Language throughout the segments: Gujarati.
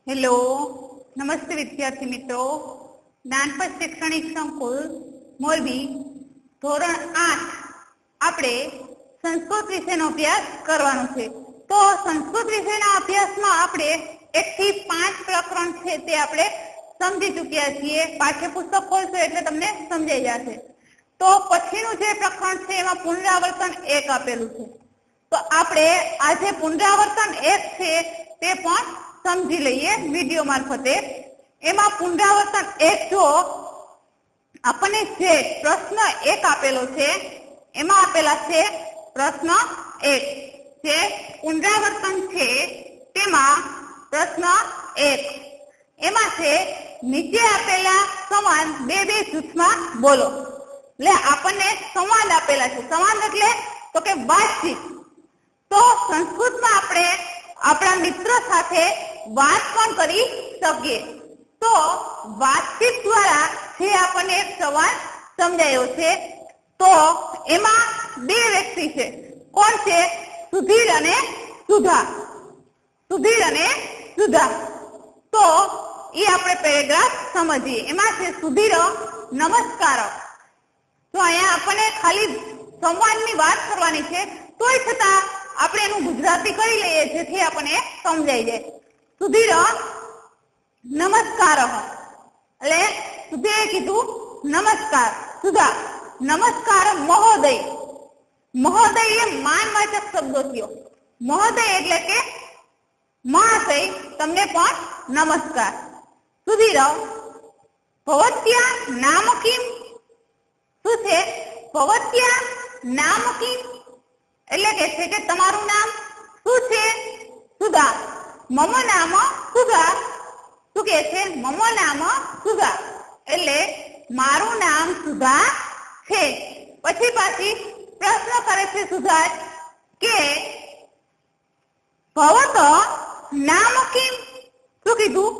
हेलो नमस्ते विद्यार्थी मित्रों ज्ञानपथ शैक्षणिक संकुल मोरबी ધોરણ 8 આપણે સંસ્કૃત વિષયનો અભ્યાસ કરવાનો છે। તો સંસ્કૃત વિષયના અભ્યાસમાં આપણે 1 થી 5 પ્રકરણ છે તે આપણે સમજી ચૂક્યા છીએ। પાઠ્યપુસ્તક ખોલશો એટલે તમને સમજાઈ જશે। તો પછીનું જે પ્રકરણ છે એમાં પુનરાવર્તન 1 આપેલું છે। તો આપણે આજે પુનરાવર્તન 1 છે તે પણ સમજી લઈએ વિડિયો મારફતે। એમાં પુનરાવર્તન 1 જો આપણને જે પ્રશ્ન 1 આપેલો છે એમાં આપેલા છે પ્રશ્ન 1 જે પુનરાવર્તન છે તેમાં પ્રશ્ન 1 એમાં છે નીચે આપેલા સંવાદ બે જૂથમાં બોલો। એટલે આપણને સંવાદ આપેલા છે। સંવાદ એટલે તો કે વાતચીત। તો સંસ્કૃતમાં આપણે આપણા મિત્રો સાથે વાત પણ કરી શકીએ। તો વાતચીત દ્વારા જે આપણને એક સંવાદ સમજાયો છે તો એમાં બે વ્યક્તિ છે। કોણ છે? સુધીર અને સુધા। સુધીર અને સુધા। તો એ આપણે પેરેગ્રાફ સમજીએ। એમાં છે સુધીર નમસ્કાર। તો અહીંયા આપણને ખાલી સંવાદની વાત કરવાની છે તોય છતાં આપણે એનું ગુજરાતી કરી લઈએ જેથી આપણને સમજાઈ જાય। સુધીર નમસ્કાર એટલે સુધીરે કીધું નમસ્કાર। સુધા નમસ્કાર મહોદય। મહોદય એ માનવાચક શબ્દો થયો। મહોદય એટલે કે મહાશય તમને પણ નમસ્કાર। સુધીર ભવત્યા નામ કિમ। શું છે? ભવત્યા નામ કિમ એટલે કે છે કે તમારું નામ શું છે? સુધા મમ નામ સુધા। શું કે છે? મમ નામ સુધા એટલે મારું નામ સુધા છે। પછી પાછી પ્રશ્ન કરે છે સુધા કે ભવત નામ કિમ। શું કીધું?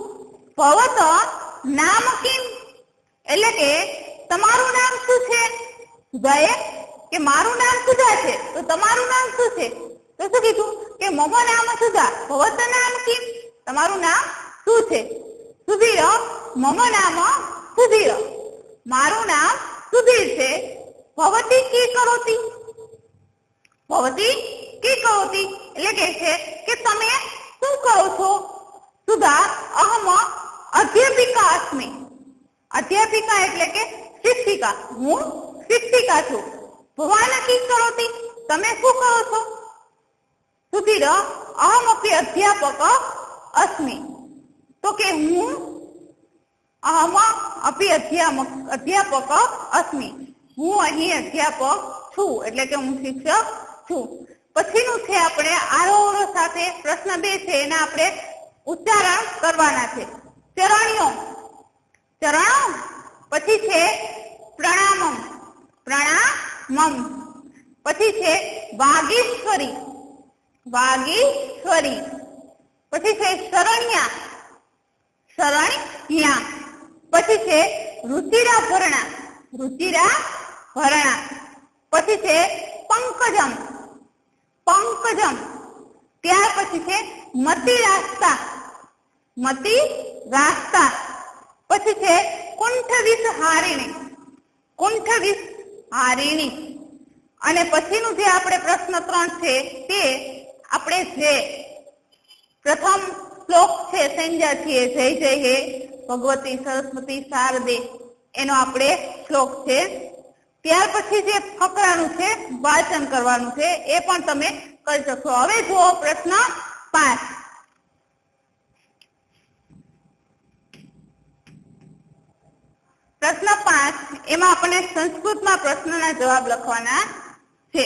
ભવત નામ કિમ એટલે કે તમારું નામ શું છે? સુધાએ કે મારું નામ સુધા છે તો તમારું નામ શું છે? તો શું કીધું કે મમ નામ સુધા ભવત નામ કિમ તમારું નામ શું છે? સુધીર મમ નામ સુધીર મારું નામ સુધીર છે। ભવતી કી કરોતી। ભવતી કી કરોતી એટલે કે છે કે તમે શું કરો છો? સુધા અહમ અધ્યાપિકા અસ્મિ। અધ્યાપિકા એટલે કે શિક્ષિકા। હું શિક્ષિકા છું। ભવાન કી કરોતી તમે શું કરો છો? સુધીર અહમ અપી અધ્યાપક અસ્મિ તો કે હું અહમ અપી અધ્યાપક અસ્મિ હું અહીં અધ્યાપક છું એટલે કે હું શિક્ષક છું। પછીનું છે આપણે આરોહ સાથે પ્રશ્ન 2 છે એના આપણે ઉચ્ચારણ કરવાના છે। ચરણ્યો ચરણ પછી છે પ્રણામમ પ્રણામમ પછી છે વાગીશ્વરી વાગીશ્વરી પછી છે શરણ્યા શરણ્યા પછી છે રુચિરાભરણા રુચિરાભરણા પછી છે પંકજમ પંકજમ ત્યાર પછી છે મતિરાસ્તા મતિરાસ્તા પછી છે કુંઠવિષહારિણી કુંઠવિષહારિણી અને પછીનું જે આપણે પ્રશ્ન 3 છે તે આપણે જે પ્રથમ શ્લોક છે સંજ્ઞા છે જય જય હે ભગવતી સરસ્વતી શારદે એનો આપણે શ્લોક છે। ત્યાર પછી જે ફકરાનું છે વાંચન કરવાનું છે એ પણ તમે કરી શકશો। હવે જુઓ પ્રશ્ન 5। પ્રશ્ન 5 એમાં આપણે સંસ્કૃતમાં પ્રશ્નના જવાબ લખવાના છે।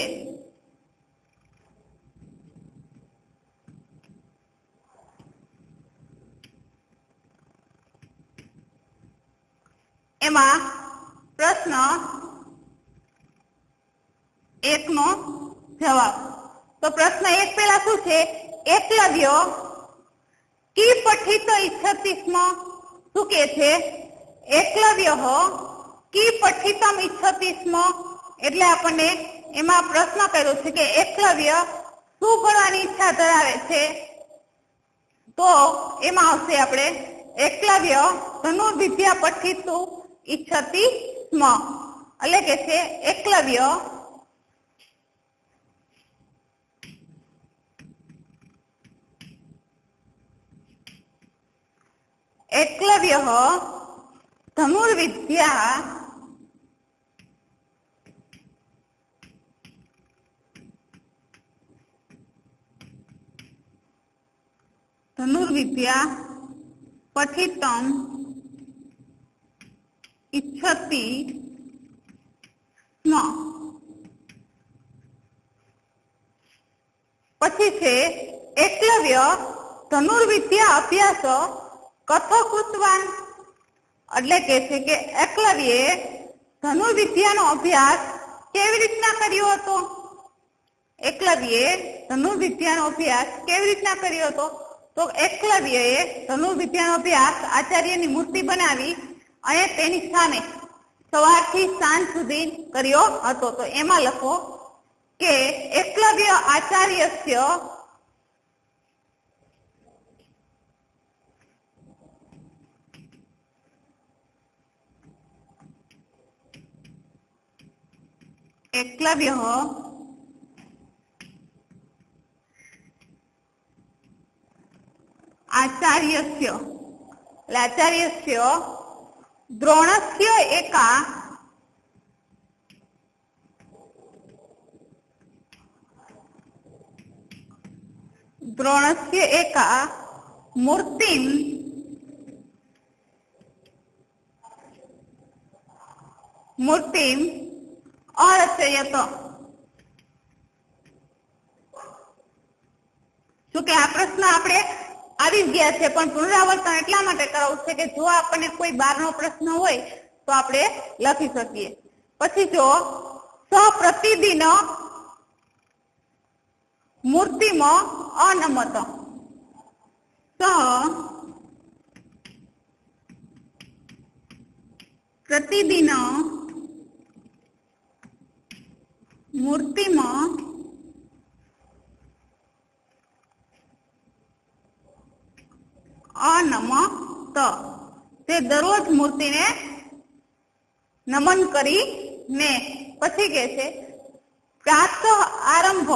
એમાં પ્રશ્ન 1 નો જવાબ। તો પ્રશ્ન 1 પહેલા શું છે? એકલવ્ય કી પઠિત ઇચ્છતિ સ્મ। શું કે છે? એકલવ્ય કી પઠિતમ ઇચ્છતિ સ્મ એટલે આપણને એમાં પ્રશ્ન કર્યો છે કે એકલવ્ય શું ભણવાની ઈચ્છા ધરાવે છે? તો એમાં આવશે આપણે એકલવ્ય ધનુર્વિદ્યા પઠિતું ઈચ્છતી સ્મ, એટલે કે છે એકલવ્ય ધનુર્વિદ્યા પઠિતમ ઈચ્છતિ સ્મ. પછી છે એકલવ્ય ધનુર્વિદ્યા અભ્યાસ કથોકૃતવાન, એટલે કે છે કે એકલવ્યે ધનુર્વિદ્યાનો અભ્યાસ કેવી રીતના કર્યો હતો? એકલવ્યે ધનુર્વિદ્યાનો અભ્યાસ કેવી રીતના કર્યો હતો? તો એકલવ્યએ ધનુર્વિદ્યાનો અભ્યાસ આચાર્યની મૂર્તિ બનાવી અને તેની સામે સવારથી સાંજ સુધી કર્યો હતો. તો એમાં લખો કે એકલવ્ય આચાર્યસ્ય એકલવ્ય આચાર્યસ્ય દ્રોણસ્ય એકા મૂર્તિમ અરચયત. શું કે આ પ્રશ્ન આપણે આવી ગયા છે, પણ પુનરાવર્તન એટલા માટે કરાવું છે કે જો આપણને કોઈ બહારનો પ્રશ્ન હોય તો આપણે લખી શકીએ. પછી જો પ્રતિદિન મૂર્તિમાં અનમત, પ્રતિદિન મૂર્તિમાં અનમત, તે દરરોજ મૂર્તિને નમન કરીને પછી કે છે પ્રાતઃ આરંભ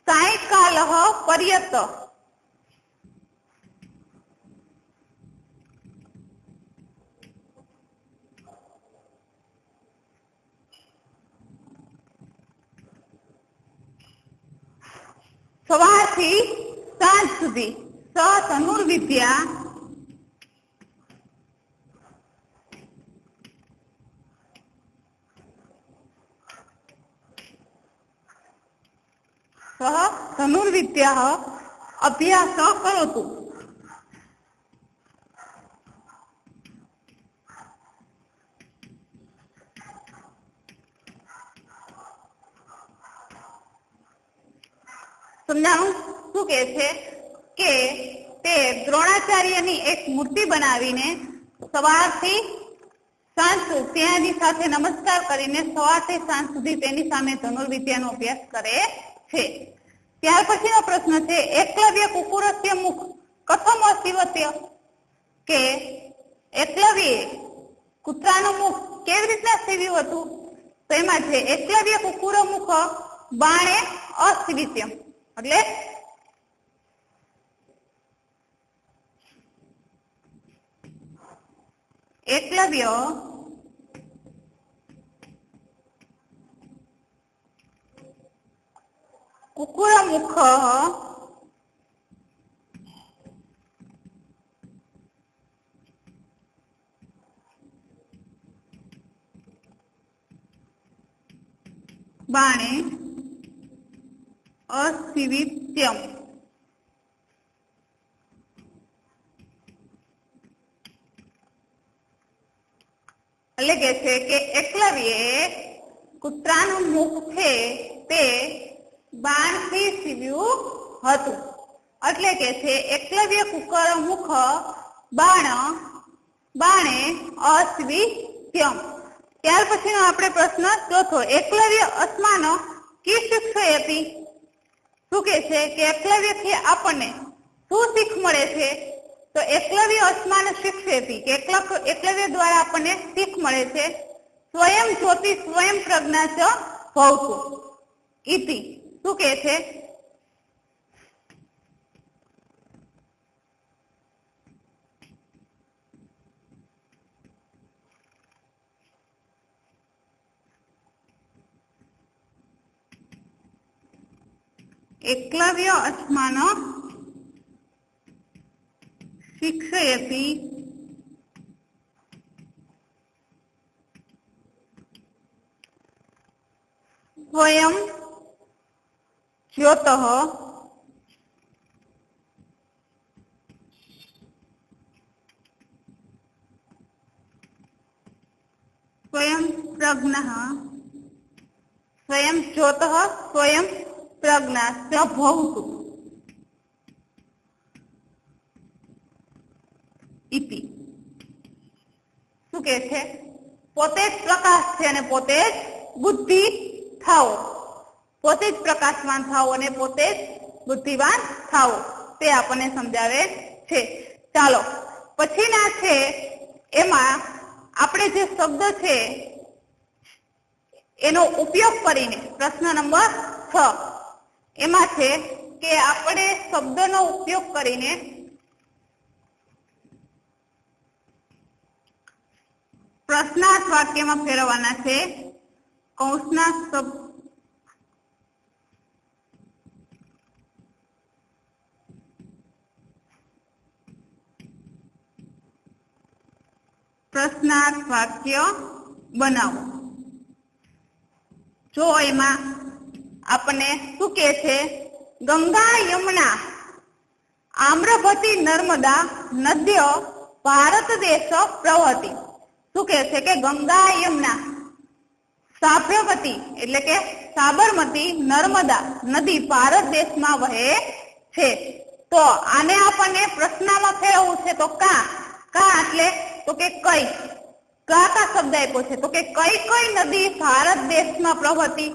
સાયંકાલ પર્યત સવારથી સાંજ સુધી ધનુર્વિદ્યા અભ્યાસ કરોતુ. સમજાણું? શું કે છે કે તે દ્રોણાચાર્યની એક મૂર્તિ બનાવીને સવારથી સાંજ તેની સાથે નમસ્કાર કરીને સવારથી સાંજ સુધી તેની સામે ધનુર્વિદ્યાનો અભ્યાસ કરે છે. ત્યાર પછીનો પ્રશ્ન છે એકલવ્ય કુકુરસ્ય મુખ કથમ અસીવત્ય, કે એકલવ્યે કૂતરાનું મુખ કેવી રીતના સીવ્યું હતું? તો એમાં છે એકલવ્ય કુકુર મુખ બાણે અસીવિત્યમ, એટલે એકલવ્ય કુકુર મુખ બાણે અસીવિત્યમ, એટલે કે છે કે એકલવ્યે કૂતરાનું મુખ છે તે બાણથી સીવ્યું હતું. એટલે કે છે એકલવ્ય કુકર મુખ બાણે અસીવી त्यम। ત્યાર પછીનો આપણે પ્રશ્ન ચોથો, એકલવ્ય અસ્માનો કી શિક્ષયતિ? શું કે છે કે એકલવ્યથી આપણને શું શીખ મળે છે? તો એકલવ્ય અસ્માન શિક્ષયતિ, એકલવ્ય દ્વારા આપણને શીખ મળે છે સ્વયં જ્યોતિ સ્વયં પ્રજ્ઞા ચ ભવતુ ઇતિ. શું કે છે? એકલવ્ય અસ્માન શિક્ષયતિ સ્વયં જ્યોતઃ સ્વયં પ્રજ્ઞા સ્વયં જ્યોતઃ સ્વયં પ્રજ્ઞા ચ ભવતુ ઇતિ. શું કે છે? પોતે જ પ્રકાશ છે અને પોતે જ બુદ્ધિ થાઓ, પોતે જ પ્રકાશવાન થાઓ અને પોતે જ બુદ્ધિવાન થાઓ, તે આપણને સમજાવે છે. ચાલો પછીના છે એમાં આપણે જે શબ્દ છે એનો ઉપયોગ કરીને પ્રશ્ન નંબર 6 એમાં છે કે આપણે શબ્દનો ઉપયોગ કરીને પ્રશ્નાર્થ વાક્યમાં ફેરવવાના છે. કૌંસના શબ્દ પ્રશ્નાર્થ વાક્ય બનાવો. જો એમાં આપણને શું કે છે? ગંગા યમુના આમ્રવતી નર્મદા નદ્ય ભારત દેશ પ્રવહતિ. શું કે છે કે ગંગા યમુના સાબરમતી એટલે કે સાબરમતી નર્મદા નદી ભારત દેશમાં વહે છે. તો આને આપણને પ્રશ્નમાં ફેરવવું છે. તો કા એટલે તો કે કઈ, કા શબ્દ આપ્યો છે તો કે કઈ કઈ નદી ભારત દેશમાં પ્રવહતી?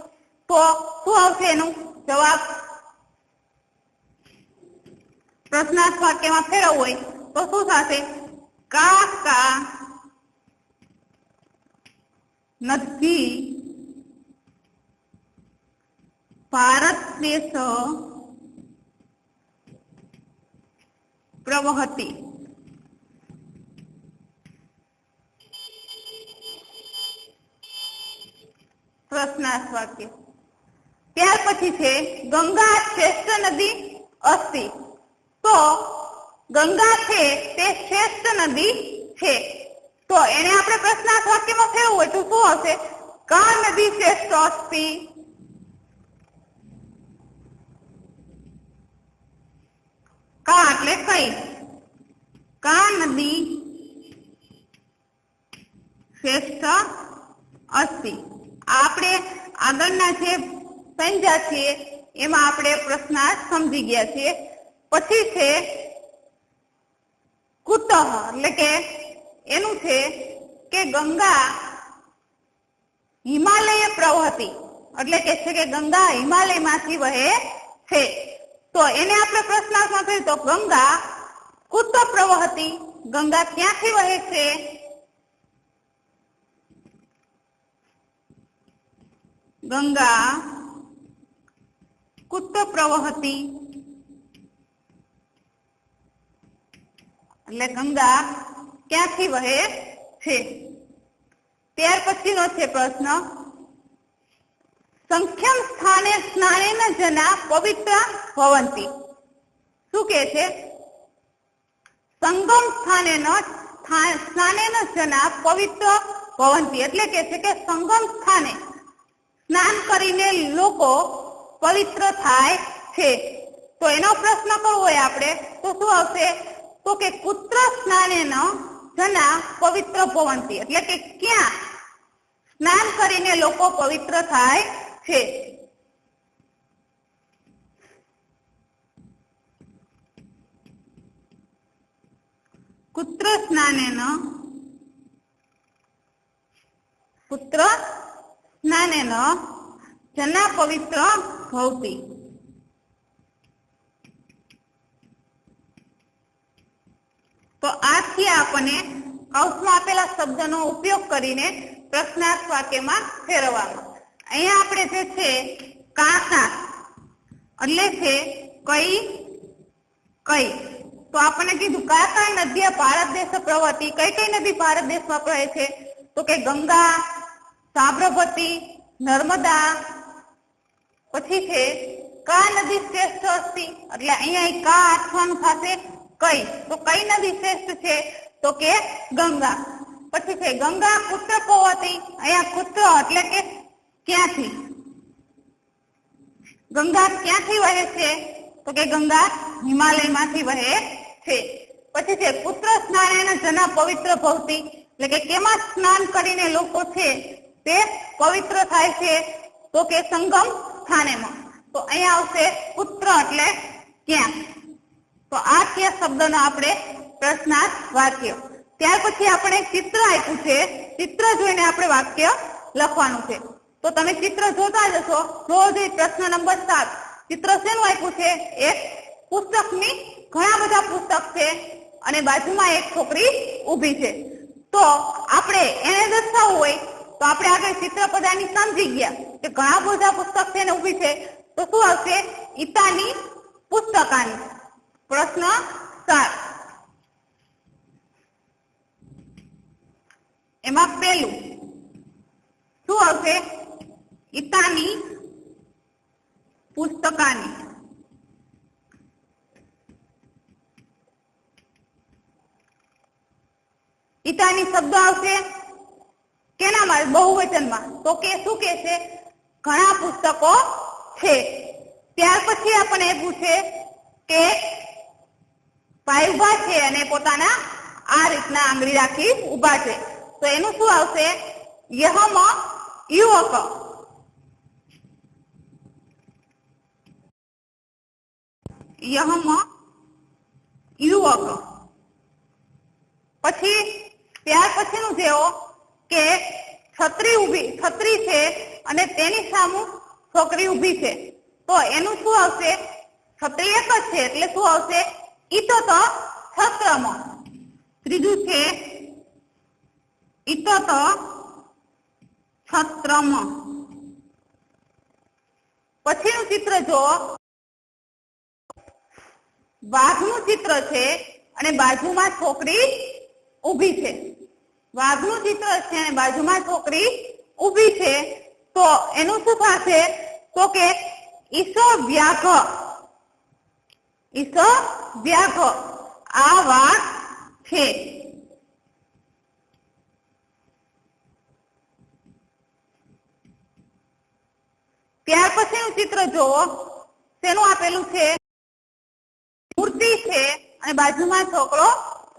તો શું આવશે એનું જવાબ? પ્રશ્નાર્થ વાક્યમાં ફેરવવું હોય તો શું થશે? કા નદી ભારત દેશ પ્રવહતી. પ્રશ્નાર્થ વાક્ય. ત્યાર પછી છે ગંગા શ્રેષ્ઠ નદી અસ્તિ. તો ગંગા છે તે શ્રેષ્ઠ નદી છે. તો એને આપણે પ્રશ્નાર્થ વાક્યમાં ફેરવવું હોય તો શું હશે? કા નદી શ્રેષ્ઠ અસ્તિ? કા એટલે કઈ, કા નદી શ્રેષ્ઠ અસ્તિ. આપણે આગળના જે સંજ્ઞા છે એમાં આપણે પ્રશ્નાર્થ સમજી ગયા છીએ. પછી છે કુતઃ એટલે કે એનું છે કે ગંગા હિમાલય પ્રવહતી, એટલે કે છે કે ગંગા હિમાલયમાંથી વહે છે. તો એને આપણે પ્રશ્નાર્થમાં કરીએ તો ગંગા કુત પ્રવહતી, ગંગા ક્યાંથી વહે છે? ગંગા કુત પ્રવહતી એટલે ગંગા ક્યાંથી વહે છે? ત્યાર પછીનો છે પ્રશ્ન સંખ્યમ સ્થાને સ્નાનેન જના પવિત્ર ભવંતી. શું કે છે? સંગમ સ્નાનેન જના પવિત્ર ભવંતી એટલે કે છે કે સંગમ સ્થાને સ્નાન કરીને લોકો પવિત્ર થાય છે. તો એનો પ્રશ્ન કરવો હોય આપણે તો શું આવશે? તો કે પુત્ર સ્નાનેન જના પવિત્ર ભવંતી એટલે કે ક્યાં સ્નાન કરીને લોકો પવિત્ર થાય છે? કુત્ર સ્નાનેન પુત્ર સ્નાનેન જના પવિત્ર ભવતિ. તો આથી આપણને કૌંસમાં આપેલા શબ્દનો ઉપયોગ કરીને પ્રશ્નાર્થ વાક્યમાં ફેરવવામાં. અહીંયા આપણે જે છે કાકા એટલે છે કઈ કઈ. તો આપણને કીધું કયા કઈ નદીઓ ભારત દેશ પ્રવર્તી. કઈ કઈ નદી ભારત દેશમાં પ્રવહે છે? તો કે ગંગા, સાબરમતી, નર્મદા. પછી છે કા નદી શ્રેષ્ઠ અસ્તિ. એટલે અહીંયા કા આઠવાનું થશે કઈ. તો કઈ નદી શ્રેષ્ઠ છે? તો કે ગંગા. પછી છે ગંગા પુત્ર પવતી. અહીંયા પુત્ર એટલે કે ક્યાંથી? ગંગા ક્યાંથી વહે છે? તો કે ગંગા હિમાલયમાંથી વહે છે. પછી છે પુત્ર સ્નાનેન જના પવિત્ર ભવતિ. એટલે કે કેમાં સ્નાન કરીને લોકો છે તે પવિત્ર થાય છે? તો કે સંગમ સ્થાનેમાં. તો અહીંયા આવશે પુત્ર એટલે ક્યાં. તો આ ક્યાં શબ્દનો આપણે પ્રશ્નાર્થ વાક્ય. ત્યાર પછી આપણે ચિત્ર આપ્યું છે. ચિત્ર જોઈને આપણે વાક્ય લખવાનું છે. તો તમે ચિત્ર જોતા જશો. જો પ્રશ્ન નંબર 7 ચિત્ર શેનું આપ્યું છે? એક પુસ્તકની ઘણા બધા પુસ્તક છે અને બાજુમાં એક છોકરી ઊભી છે. તો આપણે એને દર્શાવવું હોય તો આપણે આગળ ચિત્ર પદાની સમજી ગયા કે ઘણા બધા પુસ્તક છે ને ઊભી છે. તો શું આવશે? ઈતાની પુસ્તકાની. પ્રશ્ન 7 એમાં પહેલું શું આવશે? ઈતાની પુસ્તકાની. ઈતાની શબ્દ આવશે કેનામાં? બહુવચનમાં. તો કે શું કે છે? ઘણા પુસ્તકો છે. ત્યાર પછી આપણે પૂછે કે ભાઈ ઉભા છે અને પોતાના આ રીતના આંગળી રાખી ઉભા છે. તો એનું શું આવશે? યહમ યુવક. યહમ યુવક. પછી ત્યાર પછીનું જેવો કે છત્રી છે અને તેની સામે છોકરી ઊભી છે. તો એનું શું આવશે? છત્રી એક જ છે એટલે શું આવશે? ઈતો તો છત્રમ. ત્રીજું છે ઈતો તો છત્રમ. પછીનું ચિત્ર જો વાઘનું ચિત્ર છે અને બાજુમાં છોકરી ઊભી છે. વાઘનું ચિત્ર છે અને બાજુમાં છોકરી ઊભી છે. તો એનું શું થશે? તો કે ઈસો વ્યાઘ. ઈસો વ્યાઘ. આ વાઘ છે. ત્યાર પછીનું ચિત્ર જોવો. તેનું આપેલું છે મૂર્તિ છે અને બાજુમાં છોકરો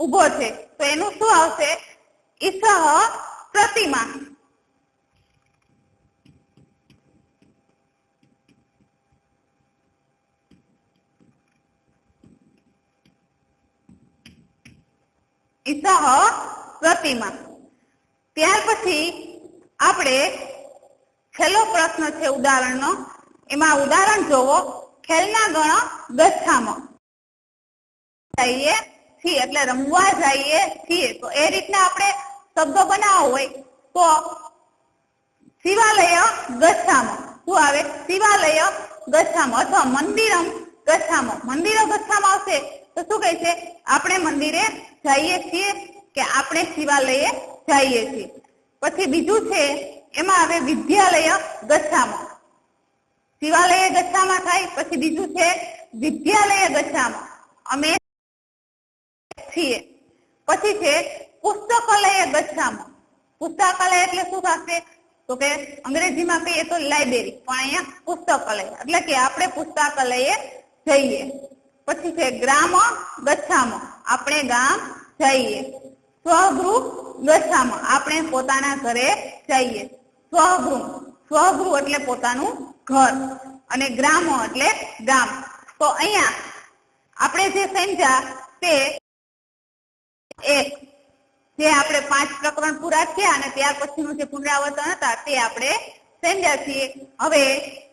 ઉભો છે. તો એનું શું આવશે? ઈસહ પ્રતિમા. ઈસહ પ્રતિમા. ત્યાર પછી આપણે છેલ્લો પ્રશ્ન છે ઉદાહરણનો. એમાં ઉદાહરણ જોવો. ખેલના ગણ ગચ્છામાં. જઈએ છીએ એટલે રમવા જઈએ છીએ. તો એ રીતના આપણે શબ્દ બનાવવો હોય તો શિવાલય ગચ્છામાં. શું આવે? શિવાલય ગચ્છામાં. અથવા મંદિરમ ગચ્છામાં. મંદિર ગચ્છામાં આવશે તો શું કહે છે? આપણે મંદિરે જઈએ છીએ કે આપણે શિવાલયે જઈએ છીએ. પછી બીજું છે એમાં આવે વિદ્યાલય ગચ્છામાં. શિવાલય ગચ્છામાં થાય. પછી બીજું છે વિદ્યાલય ગચ્છામાં. અમે છીએ. પછી છે પુસ્તકાલય ગચ્છામાં. પુસ્તકાલય એટલે શું થશે? તો કે અંગ્રેજીમાં કહીએ તો લાઇબ્રેરી, પણ અહીંયા પુસ્તકાલય એટલે કે આપણે પુસ્તકાલયે જઈએ. પછી છે ગ્રામ ગચ્છામાં. આપણે ગામ જઈએ. સ્વગૃહ ગચ્છામાં. આપણે પોતાના ઘરે જઈએ. સ્વગૃહ એટલે પોતાનું ઘર અને ગ્રામ એટલે ગામ. તો અહીંયા આપણે જે સમજ્યા તે એક જે આપણે 5 પ્રકરણ પૂરા થયા અને ત્યાર પછીનું જે પુનરાવર્તન હતા તે આપણે સમજ્યા છીએ. હવે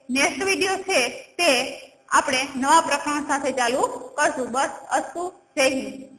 નેક્સ્ટ વિડીયો છે તે આપણે નવા પ્રકરણ સાથે ચાલુ કરશું. બસ અસ્તુ. જય હિન્દ.